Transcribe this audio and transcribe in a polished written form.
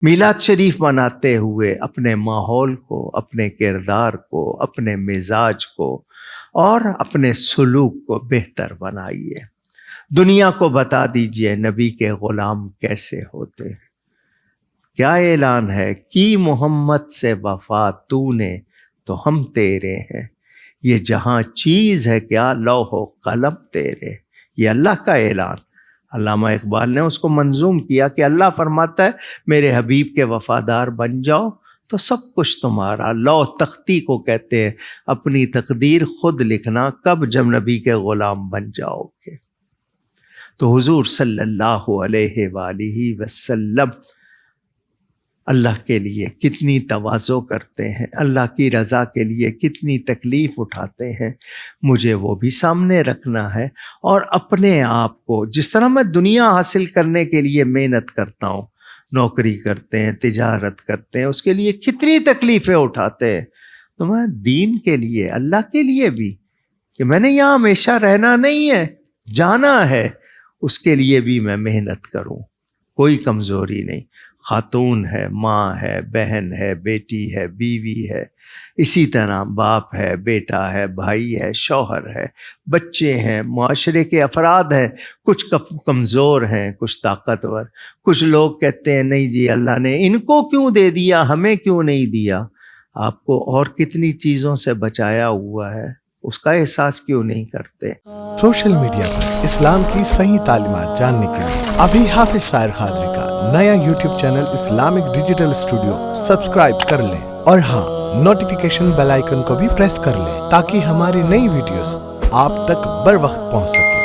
میلاد شریف مناتے ہوئے اپنے ماحول کو، اپنے کردار کو، اپنے مزاج کو اور اپنے سلوک کو بہتر بنائیے۔ دنیا کو بتا دیجئے نبی کے غلام کیسے ہوتے ہیں۔ کیا اعلان ہے، کی محمد سے وفا تو نے تو ہم تیرے ہیں، یہ جہاں چیز ہے کیا لوح و قلم تیرے۔ یہ اللہ کا اعلان۔ علامہ اقبال نے اس کو منظوم کیا کہ اللہ فرماتا ہے میرے حبیب کے وفادار بن جاؤ تو سب کچھ تمہارا۔ لوح تختی کو کہتے ہیں اپنی تقدیر خود لکھنا، کب جب نبی کے غلام بن جاؤ گے۔ تو حضور صلی اللہ علیہ وآلہ وسلم اللہ کے لیے کتنی تواضع کرتے ہیں، اللہ کی رضا کے لیے کتنی تکلیف اٹھاتے ہیں، مجھے وہ بھی سامنے رکھنا ہے۔ اور اپنے آپ کو، جس طرح میں دنیا حاصل کرنے کے لیے محنت کرتا ہوں، نوکری کرتے ہیں، تجارت کرتے ہیں، اس کے لیے کتنی تکلیفیں اٹھاتے ہیں، تو میں دین کے لیے، اللہ کے لیے بھی، کہ میں نے یہاں ہمیشہ رہنا نہیں ہے، جانا ہے، اس کے لیے بھی میں محنت کروں۔ کوئی کمزوری نہیں، خاتون ہے، ماں ہے، بہن ہے، بیٹی ہے، بیوی ہے، اسی طرح باپ ہے، بیٹا ہے، بھائی ہے، شوہر ہے، بچے ہیں، معاشرے کے افراد ہیں، کچھ کمزور ہیں، کچھ طاقتور۔ کچھ لوگ کہتے ہیں نہیں جی اللہ نے ان کو کیوں دے دیا، ہمیں کیوں نہیں دیا۔ آپ کو اور کتنی چیزوں سے بچایا ہوا ہے، اس کا احساس کیوں نہیں کرتے؟ سوشل میڈیا پر اسلام کی صحیح تعلیمات جاننے کے لیے ابھی حافظ سائر قادری کا نیا YouTube channel Islamic digital studio subscribe کر لیں، اور ہاں، نوٹیفیکیشن بیل آئیکن کو بھی پریس کر لیں تاکہ ہماری نئی ویڈیوز آپ تک بر وقت پہنچ سکے۔